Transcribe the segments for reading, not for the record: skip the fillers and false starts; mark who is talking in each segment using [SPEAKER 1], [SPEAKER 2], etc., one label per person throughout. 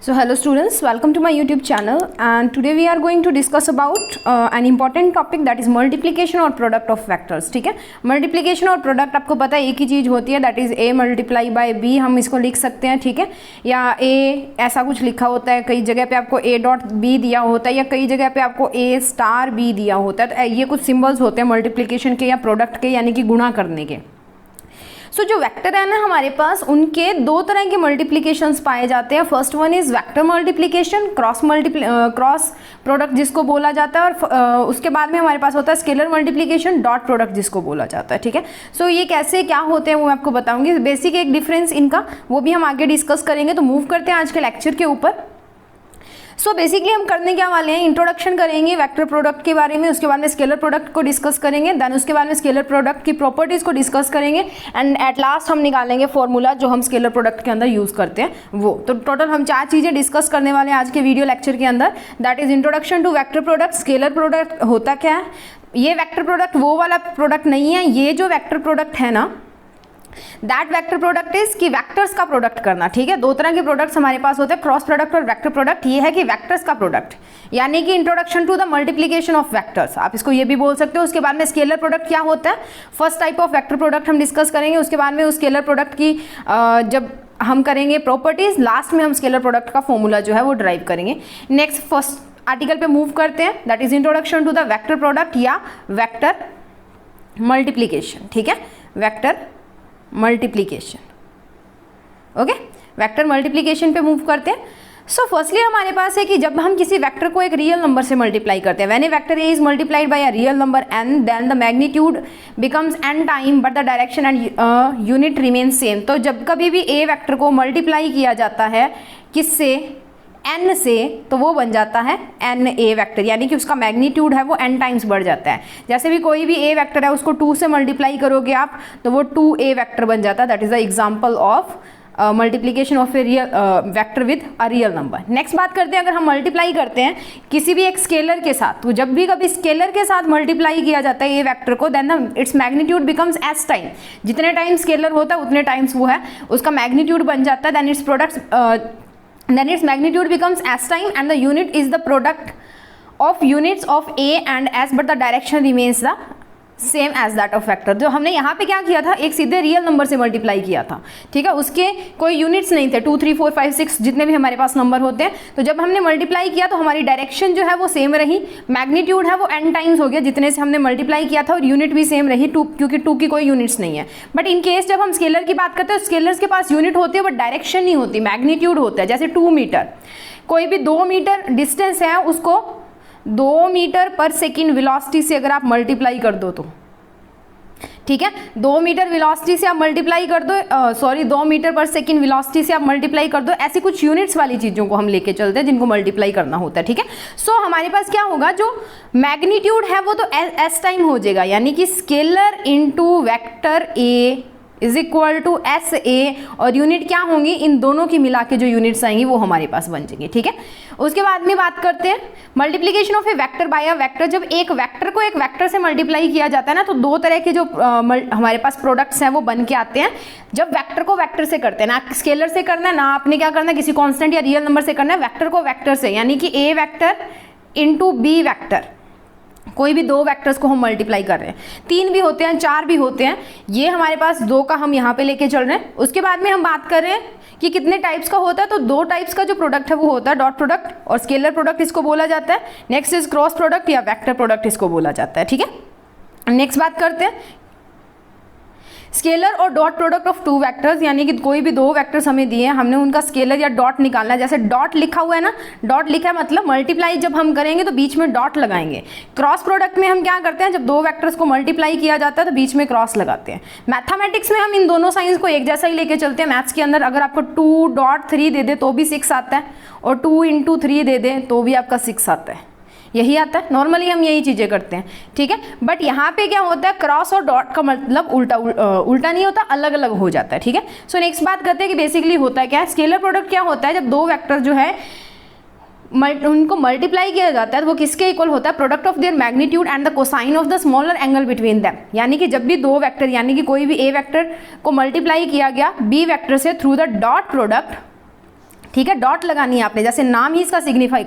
[SPEAKER 1] So hello students, welcome to my YouTube channel, and today we are going to discuss about an important topic, that is multiplication और product of vectors. ठीक है, multiplication और product आपको पता है एक ही चीज़ होती है, that is a multiply by b. हम इसको लिख सकते हैं, ठीक है, या a ऐसा कुछ लिखा होता है, कई जगह पे आपको a डॉट b दिया होता है या कई जगह पे आपको a स्टार b दिया होता है. तो ये कुछ सिम्बल्स होते हैं मल्टीप्लिकेशन के या प्रोडक्ट के, यानी कि गुणा करने के. सो जो वेक्टर है ना हमारे पास, उनके दो तरह के मल्टीप्लिकेशंस पाए जाते हैं. First one is vector multiplication, cross product जिसको बोला जाता है, और उसके बाद में हमारे पास होता है स्केलर मल्टीप्लिकेशन, डॉट प्रोडक्ट जिसको बोला जाता है. ठीक है, सो ये कैसे क्या होते हैं वो मैं आपको बताऊंगी. बेसिक एक डिफरेंस इनका वो भी हम आगे डिस्कस करेंगे. तो मूव करते हैं आज के लेक्चर के ऊपर. सो बेसिकली हम करने क्या वाले हैं, इंट्रोडक्शन करेंगे वेक्टर प्रोडक्ट के बारे में, उसके बाद में स्केलर प्रोडक्ट को डिस्कस करेंगे, देन उसके बाद में स्केलर प्रोडक्ट की प्रॉपर्टीज़ को डिस्कस करेंगे, एंड एट लास्ट हम निकालेंगे फॉर्मूला जो हम स्केलर प्रोडक्ट के अंदर यूज़ करते हैं वो. तो टोटल हम 4 चीज़ें डिस्कस करने वाले हैं आज के वीडियो लेक्चर के अंदर. That is introduction to vector product. Scalar product होता क्या है, ये वेक्टर प्रोडक्ट वो वाला प्रोडक्ट नहीं है. ये जो वेक्टर प्रोडक्ट है ना, दैट वेक्टर प्रोडक्ट इज कि वेक्टर्स का प्रोडक्ट करना. ठीक है, दो तरह के प्रोडक्ट्स हमारे पास होते हैं, क्रॉस प्रोडक्ट और वेक्टर प्रोडक्ट. ये है कि वेक्टर्स का प्रोडक्ट, यानी कि introduction to the multiplication of vectors, आप इसको ये भी बोल सकते हो. उसके बाद में स्केलर प्रोडक्ट क्या होता है, first type of vector product हम डिस्कस करेंगे. उसके बाद में उस स्केलर प्रोडक्ट की जब हम करेंगे प्रॉपर्टीज, लास्ट में हम स्केलर प्रोडक्ट का फॉर्मूला जो है वो ड्राइव करेंगे. नेक्स्ट फर्स्ट आर्टिकल पे मूव करते हैं, that is introduction to the vector product या वेक्टर मल्टीप्लिकेशन. ठीक है, vector multiplication. Okay, vector multiplication पे मूव करते हैं. सो फर्स्टली हमारे पास है कि जब हम किसी वेक्टर को एक रियल नंबर से मल्टीप्लाई करते हैं, when a vector a is multiplied by a real number n, then the magnitude becomes n time but the direction and unit remain same. तो जब कभी भी ए वेक्टर को मल्टीप्लाई किया जाता है किससे, n से, तो वो बन जाता है n a वेक्टर, यानी कि उसका मैग्नीट्यूड है वो n टाइम्स बढ़ जाता है. जैसे भी कोई भी a वेक्टर है उसको 2 से मल्टीप्लाई करोगे आप तो वो 2a वेक्टर बन जाता है. That is the example of multiplication of a real vector with a real number. Next बात करते हैं, अगर हम मल्टीप्लाई करते हैं किसी भी एक स्केलर के साथ, तो जब भी कभी स्केलर के साथ मल्टीप्लाई किया जाता है ए वेक्टर को, then its magnitude becomes s time. जितने टाइम स्केलर होता है उतने टाइम्स वो है उसका मैग्नीट्यूड बन जाता है. Then its product then its magnitude becomes s time and the unit is the product of units of a and s, but the direction remains the same as that of vector. जो हमने यहाँ पे क्या किया था, एक सीधे real number से मल्टीप्लाई किया था. ठीक है, उसके कोई यूनिट्स नहीं थे, 2 3 4 5 6 जितने भी हमारे पास नंबर होते हैं. तो जब हमने मल्टीप्लाई किया तो हमारी डायरेक्शन जो है वो सेम रही, मैग्नीट्यूड है वो n टाइम्स हो गया जितने से हमने मल्टीप्लाई किया था, और यूनिट भी सेम रही 2, क्योंकि 2 की कोई यूनिट्स नहीं है. बट इन केस जब हम स्केलर की बात करते हैं, स्केलर्स के पास यूनिट होती है बट डायरेक्शन नहीं होती, मैग्नीट्यूड होता है. जैसे 2 मीटर, कोई भी 2 मीटर डिस्टेंस है उसको 2 मीटर पर सेकेंड वेलोसिटी से अगर आप मल्टीप्लाई कर दो तो, ठीक है, 2 मीटर वेलोसिटी से आप मल्टीप्लाई कर दो, 2 मीटर पर सेकेंड वेलोसिटी से आप मल्टीप्लाई कर दो. ऐसी कुछ यूनिट्स वाली चीज़ों को हम लेके चलते हैं जिनको मल्टीप्लाई करना होता है. ठीक है, सो हमारे पास क्या होगा, जो मैग्नीट्यूड है वो तो s टाइम हो जाएगा, यानी कि scalar into vector a is equal to s a, और यूनिट क्या होंगी, इन दोनों की मिला के जो यूनिट्स आएंगी वो हमारे पास बन जाएंगी. ठीक है, उसके बाद में बात करते हैं multiplication of a vector by a vector. जब एक वेक्टर को एक वेक्टर से मल्टीप्लाई किया जाता है ना, तो 2 तरह के जो हमारे पास प्रोडक्ट्स हैं वो बन के आते हैं. जब वेक्टर को वेक्टर से करते हैं, ना स्केलर से करना है, ना आपने क्या करना है किसी कॉन्स्टेंट या रियल नंबर से करना है, वेक्टर को वेक्टर से, यानी कि ए वेक्टर इंटू बी वेक्टर. कोई भी 2 वेक्टर्स को हम मल्टीप्लाई कर रहे हैं, 3 भी होते हैं, 4 भी होते हैं, ये हमारे पास 2 का हम यहाँ पे लेके चल रहे हैं. उसके बाद में हम बात कर रहे हैं कि कितने टाइप्स का होता है, तो 2 टाइप्स का जो प्रोडक्ट है वो होता है डॉट प्रोडक्ट और स्केलर प्रोडक्ट इसको बोला जाता है. नेक्स्ट इज क्रॉस प्रोडक्ट या वेक्टर प्रोडक्ट इसको बोला जाता है. ठीक है, नेक्स्ट बात करते हैं स्केलर और डॉट प्रोडक्ट ऑफ 2 वेक्टर्स, यानी कि कोई भी 2 वेक्टर्स हमें दिए हैं, हमने उनका स्केलर या डॉट निकालना है. जैसे डॉट लिखा हुआ है ना, डॉट लिखा है मतलब मल्टीप्लाई जब हम करेंगे तो बीच में डॉट लगाएंगे. क्रॉस प्रोडक्ट में हम क्या करते हैं, जब 2 वेक्टर्स को मल्टीप्लाई किया जाता है तो बीच में क्रॉस लगाते हैं. मैथमेटिक्स में हम इन दोनों साइंस को एक जैसा ही लेके चलते हैं. मैथ्स के अंदर अगर आपको 2.3 दे दे तो भी 6 आता है, और 2 into 3 दे दे तो भी आपका 6 आता है, यही आता है. नॉर्मली हम यही चीज़ें करते हैं. ठीक है, बट यहाँ पे क्या होता है, क्रॉस और डॉट का मतलब उल्टा नहीं होता, अलग अलग हो जाता है. ठीक है, सो नेक्स्ट बात करते हैं कि बेसिकली होता है क्या है. स्केलर प्रोडक्ट क्या होता है, जब 2 वेक्टर जो है उनको मल्टीप्लाई किया जाता है तो वो किसके इक्वल होता है, product of their magnitude and the cosine of the smaller angle between them. यानी कि जब भी 2 वेक्टर, यानी कि कोई भी ए वेक्टर को मल्टीप्लाई किया गया बी वेक्टर से थ्रू द डॉट प्रोडक्ट, ठीक है, डॉट लगानी है आपने, जैसे नाम ही इसका सिग्निफाई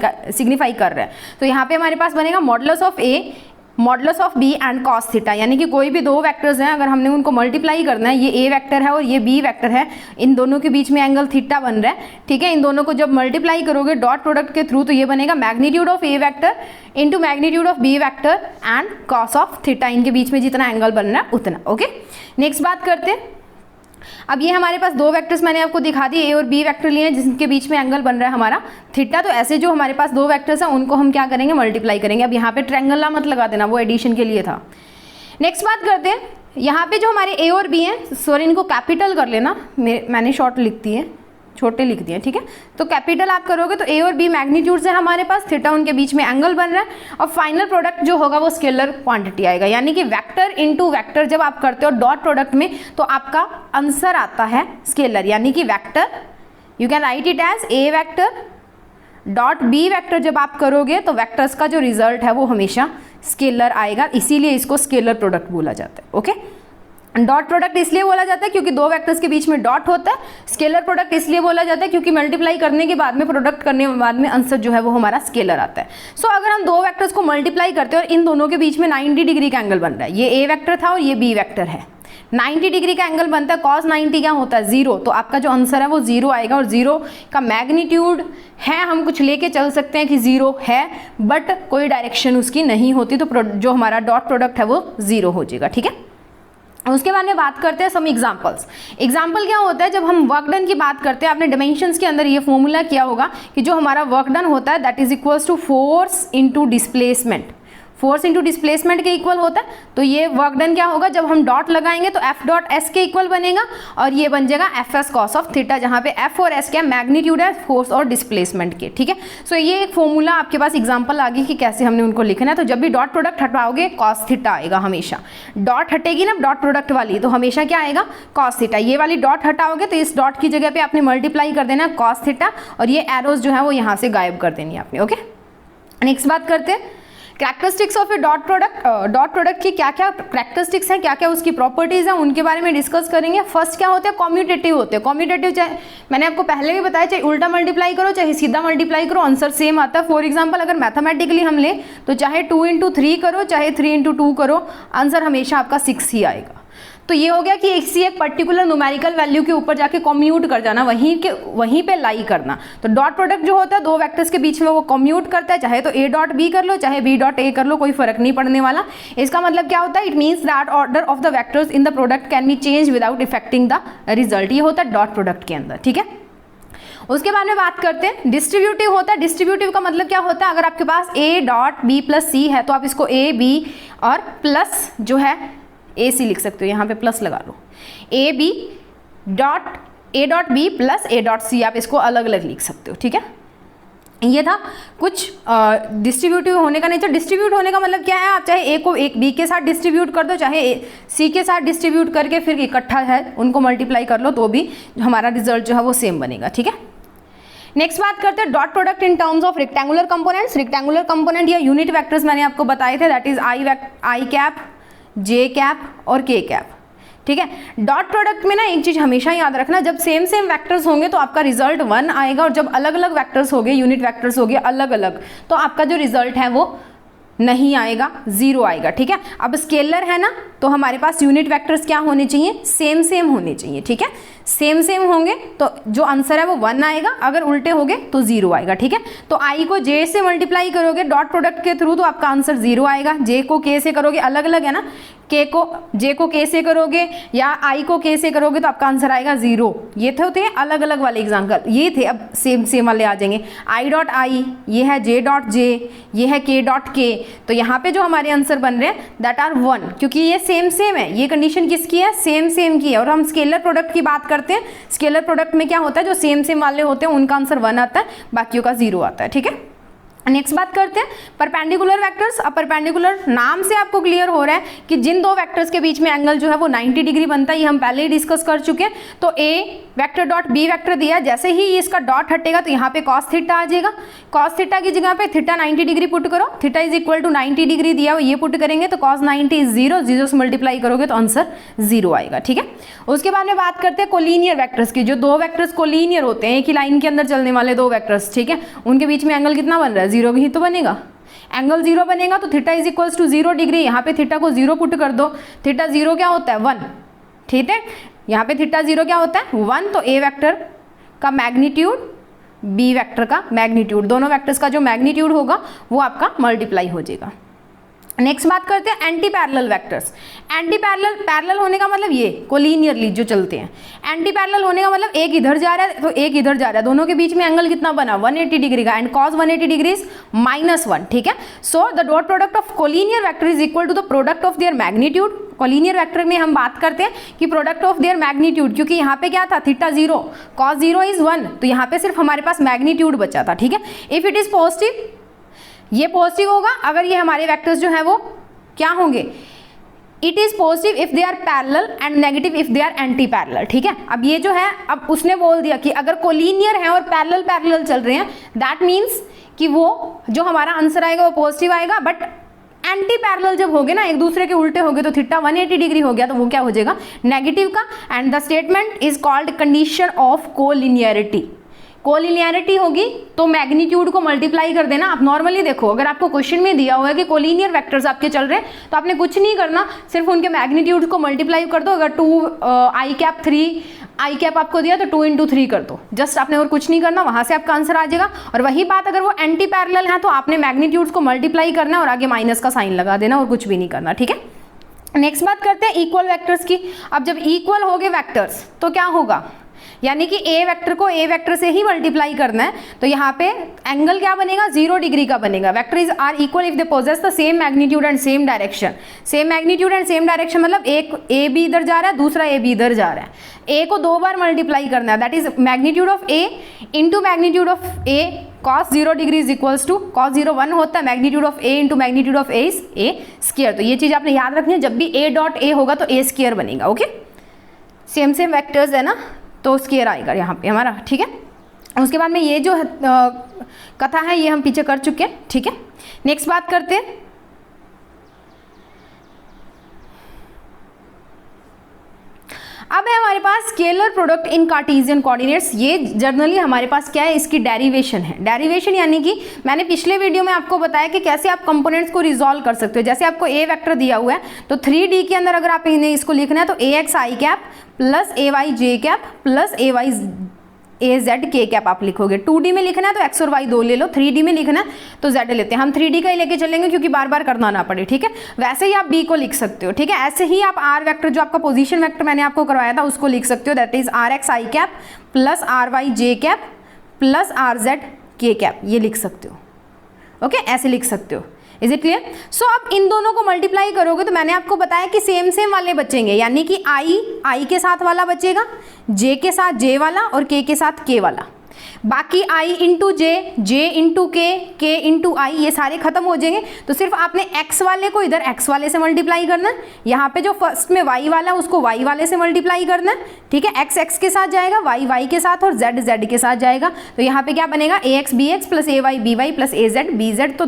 [SPEAKER 1] कर रहा है। तो यहाँ पे हमारे पास बनेगा modulus of a modulus of b and cos theta, यानी कि कोई भी दो वेक्टर्स हैं, अगर हमने उनको मल्टीप्लाई करना है, ये ए वेक्टर है और ये बी वेक्टर है, इन दोनों के बीच में एंगल थीटा बन रहा है, ठीक है। इन दोनों को जब मल्टीप्लाई करोगे डॉट प्रोडक्ट के थ्रू, तो ये बनेगा magnitude of a vector into magnitude of b vector and cos of theta, इनके बीच में जितना एंगल बन रहा है उतना। ओके, नेक्स्ट बात करते हैं। अब ये हमारे पास दो वेक्टर्स मैंने आपको दिखा दिए, ए और बी वेक्टर लिए हैं, जिनके बीच में एंगल बन रहा है हमारा थीटा। तो ऐसे जो हमारे पास दो वेक्टर्स हैं उनको हम क्या करेंगे, मल्टीप्लाई करेंगे। अब यहाँ पे ट्रायंगल ला मत लगा देना, वो एडिशन के लिए था। नेक्स्ट बात करते हैं, यहाँ पे जो हमारे ए और बी हैं, सॉरी इनको कैपिटल कर लेना, मैंने शॉर्ट लिख दिए, छोटे लिख दिए, ठीक है। तो कैपिटल आप करोगे तो ए और बी मैग्नीट्यूड्स है हमारे पास, थीटा उनके बीच में एंगल बन रहा है, और फाइनल प्रोडक्ट जो होगा वो स्केलर क्वांटिटी आएगा, यानी कि वेक्टर इनटू वेक्टर जब आप करते हो डॉट प्रोडक्ट में, तो आपका आंसर आता है स्केलर, यानी कि vector, you can write it as a vector dot b vector. जब आप करोगे तो वेक्टर्स का जो रिजल्ट है वो हमेशा स्केलर आएगा, इसीलिए इसको स्केलर प्रोडक्ट बोला जाता है। ओके, डॉट प्रोडक्ट इसलिए बोला जाता है क्योंकि दो वेक्टर्स के बीच में डॉट होता है। स्केलर प्रोडक्ट इसलिए बोला जाता है क्योंकि मल्टीप्लाई करने के बाद में, प्रोडक्ट करने के बाद में आंसर जो है वो हमारा स्केलर आता है। सो अगर हम दो वेक्टर्स को मल्टीप्लाई करते हैं और इन दोनों के बीच में 90 डिग्री का एंगल बन रहा है, ये ए वेक्टर था और ये बी वेक्टर है, 90 डिग्री का एंगल बनता है, cos 90 क्या होता है, 0, तो आपका जो आंसर है वो 0 आएगा। और 0 का मैग्नीट्यूड है, हम कुछ लेके चल सकते हैं कि 0 है, बट कोई डायरेक्शन उसकी नहीं होती, तो जो हमारा डॉट प्रोडक्ट है वो 0 हो जाएगा, ठीक है। उसके बाद में बात करते हैं सम एग्जांपल्स। एग्जांपल क्या होता है, जब हम वर्क डन की बात करते हैं, आपने डायमेंशंस के अंदर ये फॉर्मूला किया होगा कि जो हमारा वर्क डन होता है that is equals to force into displacement, force into displacement के इक्वल होता है। तो ये वर्क डन क्या होगा, जब हम डॉट लगाएंगे तो एफ डॉट एस के इक्वल बनेगा, और ये बन जाएगा F S cos of theta, जहाँ पे एफ और एस क्या मैग्नीट्यूड है फोर्स और डिस्प्लेसमेंट के, ठीक है। सो ये एक फॉर्मूला आपके पास एग्जांपल आ गई कि कैसे हमने उनको लिखना है। तो जब भी डॉट प्रोडक्ट हटाओगे कॉस थीटा आएगा हमेशा, डॉट हटेगी ना डॉट प्रोडक्ट वाली, तो हमेशा क्या आएगा, कॉस थीटा। ये वाली डॉट हटाओगे तो इस डॉट की जगह पे आपने मल्टीप्लाई कर देना कॉस थीटा, और ये एरोज जो है वो यहाँ से गायब कर देनी है आपने। ओके, नेक्स्ट बात करते हैं characteristics of A dot product. Dot product की क्या क्या कैरेक्टरिस्टिक्स हैं, क्या क्या उसकी प्रॉपर्टीज हैं, उनके बारे में डिस्कस करेंगे। फर्स्ट क्या होते हैं, कॉम्यूटेटिव होते हैं। कॉम्यूटेटिव चाहे मैंने आपको पहले भी बताया, चाहे उल्टा मल्टीप्लाई करो चाहे सीधा मल्टीप्लाई करो, आंसर सेम आता है। फॉर एग्जांपल अगर मैथमेटिकली हम ले तो चाहे 2 इंटू 3 करो चाहे 3 इंटू 2 करो, आंसर हमेशा आपका 6 ही आएगा। तो ये हो गया कि एक पर्टिकुलर न्यूमेरिकल वैल्यू के ऊपर जाके कम्यूट कर जाना, वहीं पे लाई करना। तो डॉट प्रोडक्ट जो होता है दो वेक्टर्स के बीच में वो कम्यूट करता है, चाहे तो ए डॉट बी कर लो चाहे बी डॉट ए कर लो, कोई फर्क नहीं पड़ने वाला। इसका मतलब क्या होता है, it means that order of the vectors in the product can be change without affecting the result. ये होता है डॉट प्रोडक्ट के अंदर, ठीक है। उसके बाद में बात करते हैं डिस्ट्रीब्यूटिव होता है। डिस्ट्रीब्यूटिव का मतलब क्या होता है, अगर आपके पास ए डॉट बी प्लस सी है तो आप इसको ए बी और प्लस जो है ए सी लिख सकते हो, यहाँ पे प्लस लगा लो, a dot b plus a dot c, आप इसको अलग अलग लिख सकते हो, ठीक है। ये था कुछ डिस्ट्रीब्यूटिव होने का नेचर। डिस्ट्रीब्यूट होने का मतलब क्या है, आप चाहे ए को एक बी के साथ डिस्ट्रीब्यूट कर दो, चाहे सी के साथ डिस्ट्रीब्यूट करके फिर इकट्ठा है उनको मल्टीप्लाई कर लो, तो भी हमारा रिजल्ट जो है वो सेम बनेगा, ठीक है। नेक्स्ट बात करते हैं dot product in terms of rectangular components. Rectangular component या यूनिट वेक्टर्स मैंने आपको बताए थे, that is I cap, J cap और के कैप, ठीक है। डॉट प्रोडक्ट में ना एक चीज हमेशा याद रखना, जब सेम वेक्टर्स होंगे तो आपका रिजल्ट 1 आएगा, और जब अलग अलग वेक्टर्स होंगे, यूनिट वेक्टर्स होंगे अलग अलग, तो आपका जो रिजल्ट है वो नहीं आएगा, 0 आएगा, ठीक है। अब स्केलर है ना, तो हमारे पास यूनिट वेक्टर्स क्या होने चाहिए, सेम होने चाहिए, ठीक है। सेम होंगे तो जो आंसर है वो 1 आएगा, अगर उल्टे होंगे तो 0 आएगा, ठीक है। तो आई को जे से मल्टीप्लाई करोगे डॉट प्रोडक्ट के थ्रू तो आपका आंसर 0 आएगा। जे को के से करोगे, अलग अलग है ना, जे को के से करोगे या आई को के से करोगे तो आपका आंसर आएगा 0। ये थे अलग अलग वाले एग्जाम्पल, ये थे। अब सेम वाले आ जाएंगे, आई डॉट आई, ये है जे डॉट जे, ये है के डॉट के। तो यहाँ पे जो हमारे आंसर बन रहे हैं दैट आर 1, क्योंकि ये सेम है। ये कंडीशन किसकी है, सेम की है। और हम स्केलर प्रोडक्ट की बात करते हैं, स्केलर प्रोडक्ट में क्या होता है, जो सेम वाले होते हैं उनका आंसर 1 आता है, बाकियों का 0 आता है, ठीक है। नेक्स्ट बात करते हैं परपेंडिकुलर वेक्टर्स। अब परपेंडिकुलर नाम से आपको क्लियर हो रहा है कि जिन दो वेक्टर्स के बीच में एंगल जो है वो 90 डिग्री बनता है, ये हम पहले ही डिस्कस कर चुके हैं। तो ए वेक्टर डॉट बी वेक्टर दिया, जैसे ही इसका डॉट हटेगा तो यहाँ पे कॉस थीटा आ जाएगा। कॉस थीटा की जगह पे थीटा 90 डिग्री पुट करो, theta is equal to 90 degree दिया हुआ, ये पुट करेंगे तो कॉस 90 इज 0, 0 से मल्टीप्लाई करोगे तो आंसर 0 आएगा। ठीक है, उसके बाद में बात करते हैं कोलिनियर वेक्टर्स की। जो दो वेक्टर्स कोलिनियर होते हैं, एक ही लाइन के अंदर चलने वाले दो वेक्टर्स, ठीक है, उनके बीच में एंगल कितना बन रहा है, 0 ही तो बनेगा। एंगल 0 बनेगा तो theta is equals to 0 degree, यहाँ पे थीटा को 0 पुट कर दो, थीटा 0 क्या होता है 1, ठीक है, यहाँ पे थीटा 0 क्या होता है 1, तो ए वेक्टर का मैग्नीट्यूड बी वेक्टर का मैग्नीट्यूड, दोनों वेक्टर्स का जो मैग्नीट्यूड होगा वो आपका मल्टीप्लाई हो जाएगा। नेक्स्ट बात करते हैं anti parallel vectors. Anti parallel, parallel होने का मतलब ये कोलिनियरली जो चलते हैं, एंटी पैरेलल होने का मतलब एक इधर जा रहा है तो एक इधर जा रहा है, दोनों के बीच में एंगल कितना बना 180 डिग्री का, एंड कॉस 180 डिग्री इज -1, ठीक है। So the dot product of collinear vector is equal to the product of their magnitude. Collinear vector में हम बात करते हैं कि प्रोडक्ट ऑफ देयर मैग्नीट्यूड, क्योंकि यहाँ पे क्या था थीटा 0, कॉस 0 इज 1, तो यहाँ पे सिर्फ हमारे पास मैग्नीट्यूड बचा था, ठीक है। इफ इट इज पॉजिटिव, ये पॉजिटिव होगा अगर ये हमारे वेक्टर्स जो है वो क्या होंगे, it is positive if they are parallel and negative if they are anti parallel, ठीक है। अब ये जो है, अब उसने बोल दिया कि अगर कोलिनियर है और पैरेलल पैरेलल चल रहे हैं, दैट मीन्स कि वो जो हमारा आंसर आएगा वो पॉजिटिव आएगा, बट एंटी पैरेलल जब होगे ना, एक दूसरे के उल्टे होगे, तो थीटा 180 डिग्री हो गया तो वो क्या हो जाएगा नेगेटिव का। And the statement is called condition of collinearity. Collinearity होगी तो मैग्नीट्यूड को मल्टीप्लाई कर देना। आप नॉर्मली देखो, अगर आपको क्वेश्चन में दिया हुआ है कि कोलिनियर वेक्टर्स आपके चल रहे हैं तो आपने कुछ नहीं करना, सिर्फ उनके मैग्नीट्यूड को मल्टीप्लाई कर दो। अगर 2 आई कैप 3 आई कैप आपको दिया तो 2 × 3 कर दो, जस्ट आपने और कुछ नहीं करना, वहां से आपका आंसर आ जाएगा। और वही बात अगर वो एंटी पैरेलल है तो आपने मैग्नीट्यूड्स को मल्टीप्लाई करना और आगे माइनस का साइन लगा देना और कुछ भी नहीं करना, ठीक है। नेक्स्ट बात करते हैं इक्वल वेक्टर्स की। अब जब इक्वल हो गए वेक्टर्स तो क्या होगा, यानी कि ए वेक्टर को ए वेक्टर से ही मल्टीप्लाई करना है, तो यहाँ पे एंगल क्या बनेगा 0 डिग्री का बनेगा। Vector is are equal if they possess the same magnitude and same direction. Same magnitude and same direction मतलब एक ए बी इधर जा रहा है, दूसरा ए बी इधर जा रहा है। ए को 2 बार मल्टीप्लाई करना है, that is magnitude of a into magnitude of a, cos 0 degree is equals to cos 0 1 होता है, magnitude of a into magnitude of a is a square. तो ये चीज आपने याद रखनी है, जब भी ए डॉट ए होगा तो ए स्क्वायर बनेगा, ओके। सेम सेम वेक्टर्स है ना, तो स्क्वायर आएगा यहाँ पे हमारा, ठीक है। उसके बाद में ये जो कथा है ये हम पीछे कर चुके हैं, ठीक है। नेक्स्ट बात करते हैं अब है हमारे पास scalar product in Cartesian coordinates. ये जनरली हमारे पास क्या है, इसकी डेरिवेशन है। डेरिवेशन यानी कि मैंने पिछले वीडियो में आपको बताया कि कैसे आप कंपोनेंट्स को रिजॉल्व कर सकते हो। जैसे आपको ए वेक्टर दिया हुआ है तो 3D के अंदर अगर आप इन्हें इसको लिखना है तो ax i cap plus ay j cap plus ay az k cap आप लिखोगे। 2D में लिखना है तो x और y 2 ले लो, 3D में लिखना है तो z लेते हैं। हम 3D का ही लेके चलेंगे क्योंकि बार बार करना ना पड़े, ठीक है। वैसे ही आप b को लिख सकते हो, ठीक है। ऐसे ही आप r वेक्टर जो आपका पोजीशन वेक्टर मैंने आपको करवाया था उसको लिख सकते हो, that is rx i cap plus ry j cap plus rz k cap, ये लिख सकते हो, ओके, ऐसे लिख सकते हो। Is it clear? सो अब इन दोनों को मल्टीप्लाई करोगे तो मैंने आपको बताया कि सेम सेम वाले बचेंगे, यानी कि आई के साथ वाला बचेगा, जे के साथ जे वाला और के साथ के वाला। बाकी i इंटू जे इंटू के इंटू आई ये सारे खत्म हो जाएंगे। तो सिर्फ आपने x वाले को इधर x वाले से मल्टीप्लाई करना है, यहाँ पे जो फर्स्ट में y वाला है उसको y वाले से मल्टीप्लाई करना है, ठीक है। x x के साथ जाएगा, y y के साथ और z z के साथ जाएगा। तो यहाँ पे क्या बनेगा ax bx plus ay by plus az bz। तो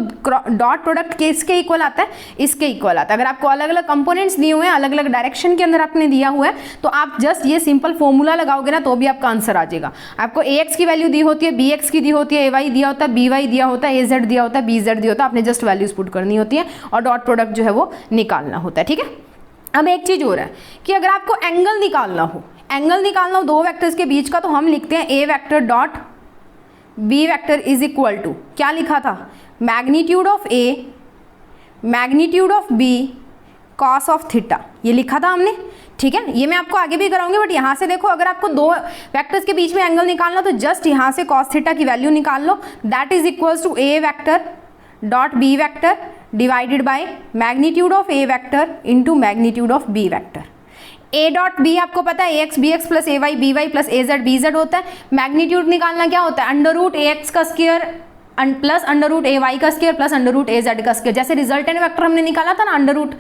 [SPEAKER 1] डॉट प्रोडक्ट किसके इक्वल आता है, इसके इक्वल आता है। अगर आपको अलग अलग कंपोनेंट्स दिए हुए हैं, अलग अलग डायरेक्शन के अंदर आपने दिया हुआ है, तो आप जस्ट ये सिंपल फॉर्मूला लगाओगे ना तो भी आपका आंसर आ जाएगा। आपको ax की वैल्यू दी होती है, bx की दी होती है, ay दिया होता है, by दिया होता है, az दिया होता है, bz दिया होता है, आपने जस्ट वैल्यूज पुट करनी होती है और डॉट प्रोडक्ट जो है वो निकालना होता है, ठीक है। अब एक चीज और है कि अगर आपको एंगल निकालना हो दो वेक्टर्स के बीच का, तो हम लिखते हैं a vector dot b vector is equal to, क्या लिखा था, magnitude of a magnitude of b cos of theta, ये लिखा था हमने, ठीक है। ये मैं आपको आगे भी कराऊंगी, बट यहाँ से देखो, अगर आपको दो वेक्टर्स के बीच में एंगल निकालना तो जस्ट यहाँ से कॉस थीटा की वैल्यू निकाल लो, that is equals to a vector dot b vector divided by magnitude of a vector into magnitude of b vector. a dot b आपको पता है ax bx plus ay by plus az bz होता है। Magnitude निकालना क्या होता है, under root ax का square plus under root a y का square plus under root a z का स्क्वायर, जैसे रिजल्टेंट वेक्टर हमने निकाला था ना अंडर रूट,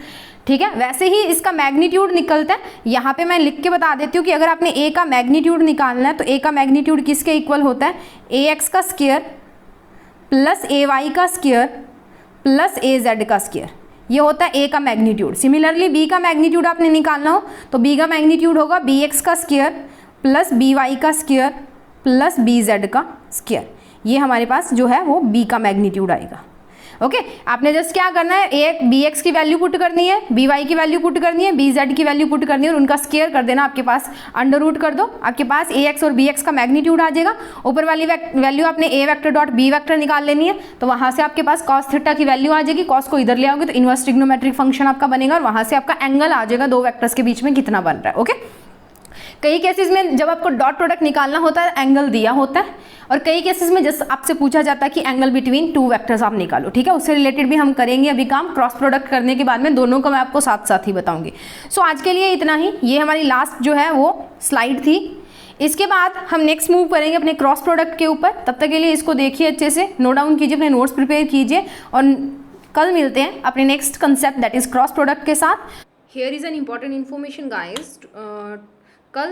[SPEAKER 1] ठीक है, वैसे ही इसका मैग्नीट्यूड निकलता है। यहाँ पे मैं लिख के बता देती हूँ कि अगर आपने ए का मैग्नीट्यूड निकालना है तो ए का मैग्नीट्यूड किसके इक्वल होता है, ए एक्स का स्क्वायर प्लस ए वाई का स्क्वायर प्लस ए जेड का स्क्वायर, ये होता है ए का मैग्नीट्यूड। सिमिलरली बी का मैग्नीट्यूड आपने निकालना हो तो बी का मैग्नीट्यूड होगा बी एक्स का स्क्वायर प्लस बी वाई का स्क्वायर प्लस बी जेड का स्क्वायर, ये हमारे पास जो है वो बी का मैग्नीट्यूड आएगा। ओके, आपने जस्ट क्या करना है, एक बी एक्स की वैल्यू पुट करनी है, बी वाई की वैल्यू पुट करनी है, बी जेड की वैल्यू पुट करनी है और उनका स्क्वायर कर देना, आपके पास अंडर रूट कर दो, आपके पास ए एक्स और बी एक्स का मैग्नीट्यूड आ जाएगा। ऊपर वाली वैल्यू आपने ए वेक्टर डॉट बी वेक्टर निकाल लेनी है, तो वहाँ से आपके पास कॉस थीटा की वैल्यू आ जाएगी, कॉस को इधर ले आओगे तो इनवर्स ट्रिग्नोमेट्रिक फंक्शन आपका बनेगा और वहाँ से आपका एंगल आ जाएगा दो वेक्टर्स के बीच में कितना बन रहा है। ओके, कई केसेस में जब आपको डॉट प्रोडक्ट निकालना होता है एंगल दिया होता है, और कई केसेस में जस्ट आपसे पूछा जाता है कि एंगल बिटवीन टू वेक्टर्स आप निकालो, ठीक है, उससे रिलेटेड भी हम करेंगे अभी काम। क्रॉस प्रोडक्ट करने के बाद में दोनों को मैं आपको साथ साथ ही बताऊंगी। सो आज के लिए इतना ही, ये हमारी लास्ट जो है वो स्लाइड थी। इसके बाद हम नेक्स्ट मूव करेंगे अपने क्रॉस प्रोडक्ट के ऊपर। तब तक के लिए इसको देखिए, अच्छे से नोट डाउन कीजिए, अपने नोट्स प्रिपेयर कीजिए और कल मिलते हैं अपने next concept that is cross product के साथ। Here is an important information guys, कल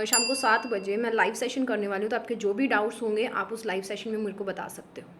[SPEAKER 1] शाम को 7 बजे मैं लाइव सेशन करने वाली हूँ, तो आपके जो भी डाउट्स होंगे आप उस लाइव सेशन में मेरे को बता सकते हो।